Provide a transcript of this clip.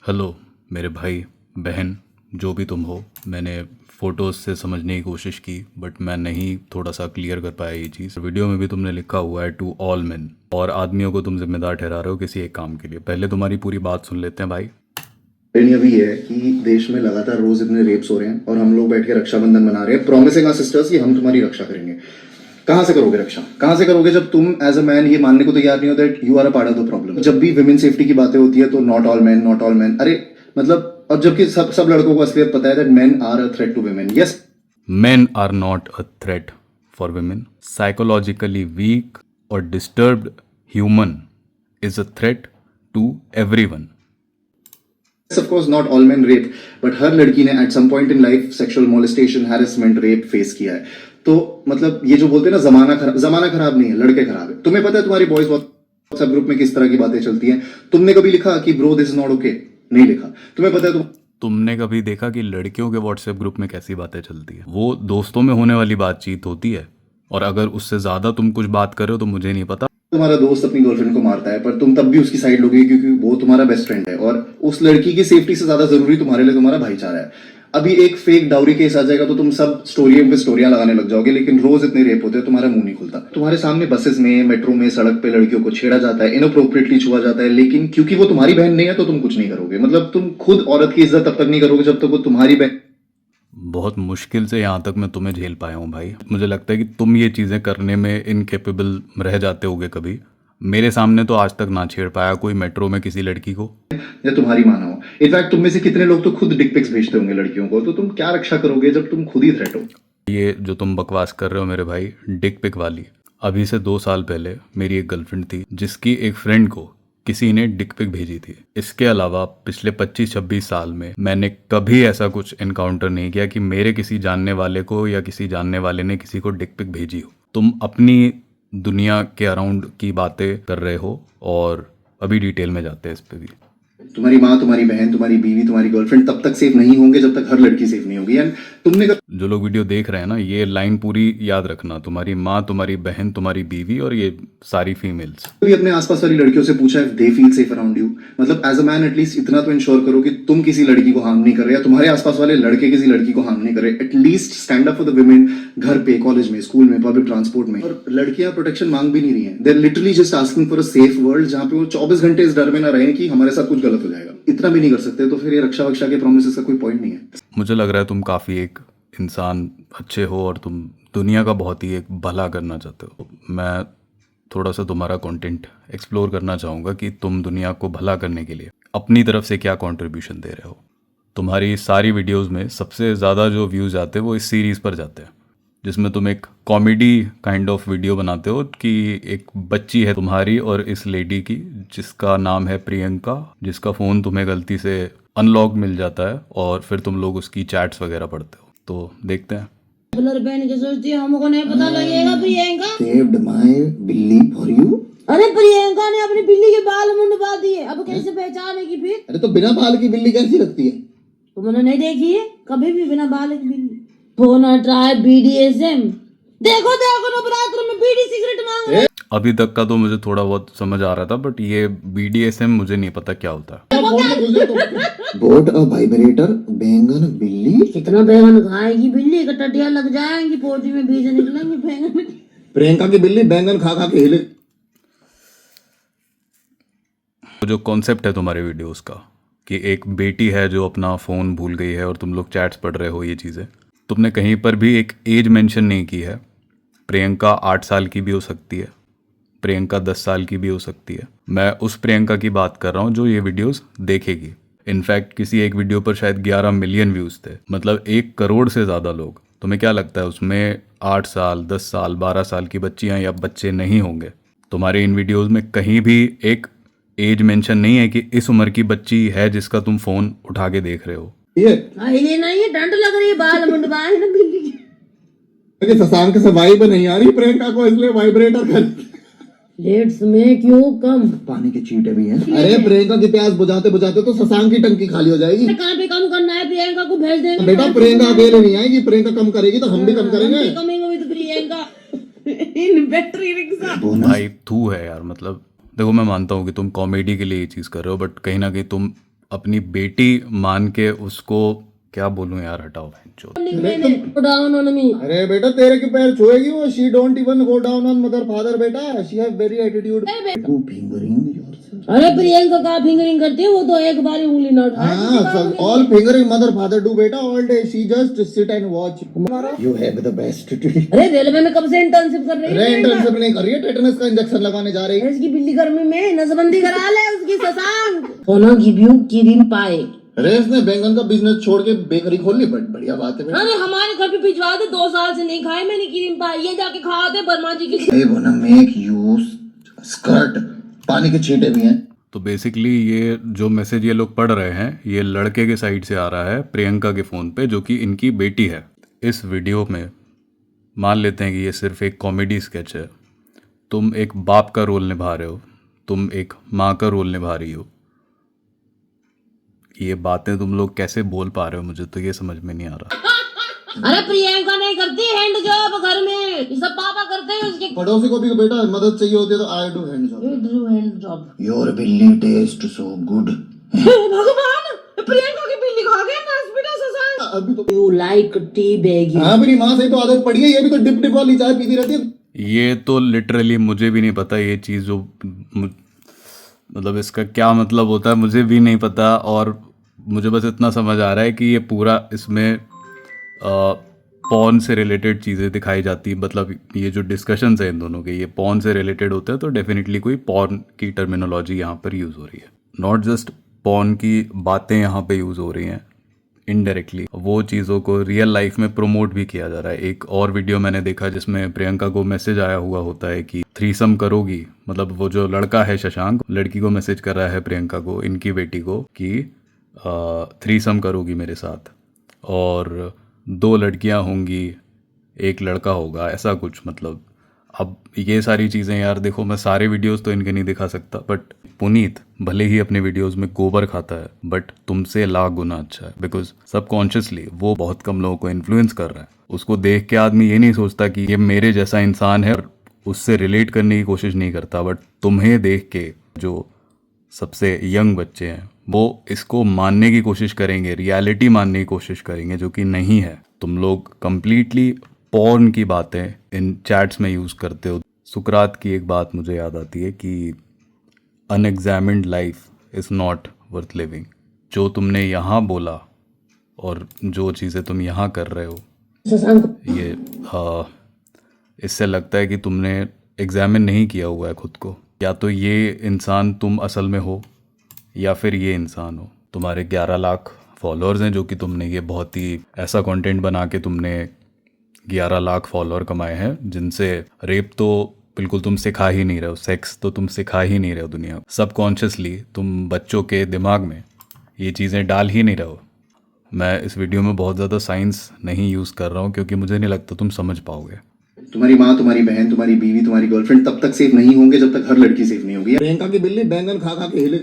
Hello मेरे भाई बहन जो भी तुम हो। मैंने फ़ोटोज़ से समझने की कोशिश की बट मैं नहीं थोड़ा सा क्लियर कर पाया ये चीज़। वीडियो में भी तुमने लिखा हुआ है टू ऑल मेन, और आदमियों को तुम जिम्मेदार ठहरा रहे हो किसी एक काम के लिए। पहले तुम्हारी पूरी बात सुन लेते हैं भाई। ट्रेंड अभी ये है कि देश में लगातार रोज इतने रेप्स हो रहे हैं और हम लोग बैठ के रक्षाबंधन मना रहे हैं, प्रॉमिसिंग आवर सिस्टर्स कि हम तुम्हारी रक्षा करेंगे। कहां से करोगे रक्षा? कहां से करोगे जब तुम एज अ मैन ये मानने को तैयार नहीं हो that you are a part of the problem. जब भी विमेन सेफ्टी की बातें होती है तो not all man, not all man, अरे मतलब, और जबकि सब लड़कों को असलियत पता है that men are a threat to women. Yes, Men are not a threat for women. Psychologically weak or disturbed human is a threat to everyone. of course not all men rape, but हर लड़की ने at some point in life sexual molestation, harassment, rape face किया है। तो मतलब ये जो बोलते हैं ना जमाना खराब नहीं है, लड़के खराब है। तुम्हें पता है तुम्हारी बॉयज व्हाट्सएप ग्रुप में किस तरह की बातें चलती हैं? तुमने कभी लिखा कि bro this is not okay? नहीं लिखा। तुम्हें पता है तुमने कभी देखा कि लड़कियों के व्हाट्सएप ग्रुप में कैसी बातें चलती है? वो दोस्तों में होने वाली बातचीत होती है, और अगर उससे ज़्यादा तुम कुछ बात कर रहे हो तो मुझे नहीं पता। तुम्हारा दोस्त अपनी गर्लफ्रेंड को मारता है पर तुम तब भी उसकी साइड लोगे क्योंकि वो तुम्हारा बेस्ट फ्रेंड है, और उस लड़की की सेफ्टी से ज्यादा जरूरी तुम्हारे लिए तुम्हारा भाईचारा है। अभी एक फेक डाउरी केस आ जाएगा तो तुम सब स्टोरियों पे स्टोरियां लगाने लग जाओगे, लेकिन रोज इतने रेप होते हैं तुम्हारा मुंह नहीं खुलता। तुम्हारे सामने बसेस में, मेट्रो में, सड़क पे लड़कियों को छेड़ा जाता है, इनअप्रोप्रिएटली छुआ जाता है, लेकिन क्योंकि वो तुम्हारी बहन नहीं है तो तुम कुछ नहीं करोगे। मतलब तुम खुद औरत की इज्जत तब तक नहीं करोगे जब तक वो तुम्हारी बहन। बहुत मुश्किल से यहाँ तक मैं तुम्हें झेल पाया हूँ भाई। मुझे लगता है कि तुम ये चीज़ें करने में इनकेपेबल रह जाते होगे कभी। मेरे सामने तो आज तक ना छेड़ पाया कोई मेट्रो में किसी लड़की को। या तुम्हारी माँ ना हो। इनफैक्ट तुम में से कितने लोग तो खुद डिक पिक्स भेजते होंगे लड़कियों को, तो तुम क्या रक्षा करोगे जब तुम खुद ही थ्रेट हो? ये जो तुम बकवास कर रहे हो मेरे भाई, डिक पिक वाली, अभी से 2 साल पहले मेरी एक गर्लफ्रेंड थी जिसकी एक फ्रेंड को किसी ने डिक पिक भेजी थी। इसके अलावा पिछले 25-26 साल में मैंने कभी ऐसा कुछ इनकाउंटर नहीं किया कि मेरे किसी जानने वाले को या किसी जानने वाले ने किसी को डिक पिक भेजी हो। तुम अपनी दुनिया के अराउंड की बातें कर रहे हो, और अभी डिटेल में जाते हैं इस पे भी। तुम्हारी माँ, तुम्हारी बहन, तुम्हारी बीवी, तुम्हारी गर्लफ्रेंड तब तक सेफ नहीं होंगे जब तक हर लड़की सेफ नहीं होगी। एंड तुमने जो लोग वीडियो देख रहे हैं ना, ये लाइन पूरी याद रखना। तुम्हारी माँ, तुम्हारी बहन, तुम्हारी बीवी और ये सारी फीमेल्स। कभी अपने आसपास वाली लड़कियों से पूछा है they feel safe around you? मतलब एज अ मैन एटलीस्ट इतना तो इंश्योर करो कि तुम किसी लड़की को हार्म नहीं कर रहे, या तुम्हारे आसपास वाले लड़के किसी लड़की को हार्म नहीं कर रहे। At least stand up for the women, घर पे, कॉलेज में, स्कूल में, पब्लिक ट्रांसपोर्ट में। और लड़कियां प्रोटेक्शन मांग भी नहीं रही हैं, they are literally just asking for a safe world जहां पे वो 24 घंटे इस डर में ना रहे कि हमारे साथ कुछ गलत हो जाएगा। इतना भी नहीं कर सकते तो फिर ये रक्षा वक्षा के प्रोमिस का कोई पॉइंट नहीं है। मुझे लग रहा है तुम काफ़ी एक इंसान अच्छे हो और तुम दुनिया का बहुत ही एक भला करना चाहते हो। मैं थोड़ा सा तुम्हारा कंटेंट एक्सप्लोर करना चाहूँगा कि तुम दुनिया को भला करने के लिए अपनी तरफ से क्या कंट्रीब्यूशन दे रहे हो। तुम्हारी सारी वीडियोस में सबसे ज़्यादा जो व्यूज़ आते हैं वो इस सीरीज़ पर जाते हैं, जिसमें तुम एक कॉमेडी काइंड ऑफ वीडियो बनाते हो कि एक बच्ची है तुम्हारी और इस लेडी की जिसका नाम है प्रियंका, जिसका फ़ोन तुम्हें गलती से अनलॉक मिल जाता है और फिर तुम लोग उसकी चैट्स वगैरह पढ़ते हो। तो देखते हैं। ब्लर पहन के सोचती है हमको नहीं पता लगेगा प्रियंका। सेव्ड माय बिल्ली फॉर यू। अरे प्रियंका ने अपनी बिल्ली के बाल मुंडवा दिए, अब कैसे पहचानेगी फिर? अरे तो बिना बाल की बिल्ली कैसी लगती है? तुमने नहीं देखी है कभी भी बिना बाल की बिल्ली? Phone try BDSM. देखो देखो ना बाथरूम में बीड़ी सिगरेट मांग रहे। अभी तक का तो मुझे थोड़ा बहुत समझ आ रहा था, बट ये BDSM मुझे नहीं पता क्या होता है। बोट अ वाइब्रेटर, बैंगन बिल्ली। कितना बैंगन खाएगी बिल्ली का? टटिया लग जाएंगी, पोटी में बीज निकलेंगे बैंगन। प्रियंका की बिल्ली बैंगन खा खा के हिले। तो जो कॉन्सेप्ट है तुम्हारे वीडियोस का कि एक बेटी है जो अपना फ़ोन भूल गई है और तुम लोग चैट्स पढ़ रहे हो, ये चीज़ें तुमने कहीं पर भी एक एज मेंशन नहीं की है। प्रियंका 8 साल की भी हो सकती है, प्रियंका 10 साल की भी हो सकती है। मैं उस प्रियंका की बात कर रहा हूँ जो ये वीडियोस देखेगी। इनफैक्ट किसी एक वीडियो पर शायद 11 मिलियन व्यूज़ थे, मतलब 1 करोड़ से ज़्यादा लोग। तुम्हें क्या लगता है उसमें 8 साल, 10 साल, 12 साल की बच्चियाँ या बच्चे नहीं होंगे? तुम्हारे इन वीडियोज़ में कहीं भी एक एज मेंशन नहीं है कि इस उम्र की बच्ची है जिसका तुम फ़ोन उठा के देख रहे हो। ये नहीं है, डंड लग रही है, बाल मुंडवाए ना बिल्ली के। शशांक से वाइब नहीं आ रही प्रियंका को, इसलिए वाइब्रेटर कर। Let's make you come. पानी के चींटे भी हैं। अरे प्रियंका की प्यास बुझाते बुझाते तो शशांक की टंकी खाली हो जाएगी। कहाँ पे कम करना है? प्रियंका को भेज देंगे। बेटा प्रियंका अकेले नहीं आएगी, प्रियंका कम करेगी तो हम भी कम करेंगे। Coming with Priyanka in battery rickshaw. भाई तू है यार। मतलब देखो, मैं मानता हूँ कि तुम कॉमेडी के लिए ये चीज़ कर रहे हो, बट कहीं ना कहीं तुम अपनी बेटी मान के उसको क्या बोलूं यार, हटाओ बहनचोद। Down on me. अरे बेटा तेरे के पैर छुएगी वो, she don't even go down on mother father बेटा, शी हैव वेरी एटीट्यूड। तू फिंगरिंग योरसेल्फ। अरे प्रियंका का फिंगरिंग करती है वो तो एक बार ही उंगली ना उठाए। हाँ, all fingering mother father do बेटा all day, she just sit and watch. You have the best. अरे रेलवे में कब से इंटर्नशिप कर रही अरे है? इंटर्नशिप नहीं कर रही है, टेटनस का इंजेक्शन लगाने जा रही है। इसकी बिल्ली गर्मी में नसबंदी करा ले उसकी शशांक। सोना गिव यू किरिन पाए। अरे इसने बैंगन का बिजनेस छोड़ के बेकरी खोल ली, बट बढ़िया बात है बेटा। अरे हमारे घर पे भिजवा दे, 2 साल से नहीं खाए मैंने किरिन पाए, ये जाके खा दे बर्मा जी की। They wanna make you skirt, पानी के छींटे भी हैं। तो बेसिकली ये जो मैसेज ये लोग पढ़ रहे हैं ये लड़के के साइड से आ रहा है प्रियंका के फ़ोन पे, जो कि इनकी बेटी है। इस वीडियो में मान लेते हैं कि ये सिर्फ एक कॉमेडी स्केच है, तुम एक बाप का रोल निभा रहे हो, तुम एक माँ का रोल निभा रही हो। ये बातें तुम लोग कैसे बोल पा रहे हो, मुझे तो ये समझ में नहीं आ रहा। अरे प्रियंका नहीं करती हैंड जॉब घर में, ये सब पापा करते हैं उसके। पड़ोसी को भी बेटा मदद चाहिए होती है तो I do hand job. You do hand job। Your बिल्ली टेस्ट सो गुड। भगवान, प्रियंका की बिल्ली खा गया ना हॉस्पिटल से। अभी तो You like tea bag। हाँ, मेरी माँ से तो आदत पड़ी है, ये भी तो डिप डिप वाली चाय पीती रहती है। ये तो लिटरली मुझे भी नहीं पता ये चीज़, जो मतलब इसका क्या मतलब होता है मुझे भी नहीं पता। और मुझे बस इतना समझ आ रहा है कि ये पूरा इसमें पॉर्न से रिलेटेड चीज़ें दिखाई जाती है। मतलब ये जो डिस्कशंस है इन दोनों के, ये पॉर्न से रिलेटेड होते हैं, तो डेफिनेटली कोई पॉर्न की टर्मिनोलॉजी यहाँ पर यूज़ हो रही है। नॉट जस्ट पॉर्न की बातें यहाँ पे यूज़ हो रही हैं, इनडायरेक्टली वो चीज़ों को रियल लाइफ में प्रमोट भी किया जा रहा है। एक और वीडियो मैंने देखा जिसमें प्रियंका को मैसेज आया हुआ होता है कि थ्रीसम करोगी, मतलब वो जो लड़का है शशांक, लड़की को मैसेज कर रहा है प्रियंका को, इनकी बेटी को, कि थ्रीसम करोगी मेरे साथ, और 2 लड़कियां होंगी, 1 लड़का होगा, ऐसा कुछ। मतलब अब ये सारी चीज़ें यार देखो, मैं सारे वीडियोस तो इनके नहीं दिखा सकता, बट पुनीत भले ही अपने वीडियोस में गोबर खाता है, बट तुमसे लाख गुना अच्छा है, बिकॉज सबकॉन्शियसली वो बहुत कम लोगों को इन्फ्लुएंस कर रहा है। उसको देख के आदमी ये नहीं सोचता कि ये मेरे जैसा इंसान है, और उससे रिलेट करने की कोशिश नहीं करता। बट तुम्हें देख के जो सबसे यंग बच्चे हैं वो इसको मानने की कोशिश करेंगे, रियलिटी मानने की कोशिश करेंगे, जो कि नहीं है। तुम लोग कंप्लीटली पॉर्न की बातें इन चैट्स में यूज़ करते हो। सुकरात की एक बात मुझे याद आती है कि unexamined life is not worth living. जो तुमने यहाँ बोला और जो चीज़ें तुम यहाँ कर रहे हो, ये इससे लगता है कि तुमने एग्जामिन नहीं किया हुआ है खुद को। या तो ये इंसान तुम असल में हो, या फिर ये इंसान हो। तुम्हारे 11 लाख फॉलोअर्स हैं, जो कि तुमने ये बहुत ही ऐसा कंटेंट बना के तुमने 11 लाख फॉलोअर कमाए हैं, जिनसे रेप तो बिल्कुल तुम सिखा ही नहीं रहे हो, सेक्स तो तुम सिखा ही नहीं रहे हो दुनिया को। सबकॉन्शियसली तुम बच्चों के दिमाग में ये चीज़ें डाल ही नहीं रहे हो। मैं इस वीडियो में बहुत ज़्यादा साइंस नहीं यूज़ कर रहा हूँ, क्योंकि मुझे नहीं लगता तुम समझ पाओगे। तुम्हारी माँ, तुम्हारी बहन, तुम्हारी बीवी, तुम्हारी गर्लफ्रेंड तब तक सेफ नहीं होंगे जब तक हर लड़की सेफ नहीं होगी। प्रियंका की बिल्ली बैंगन खा खा के हिले।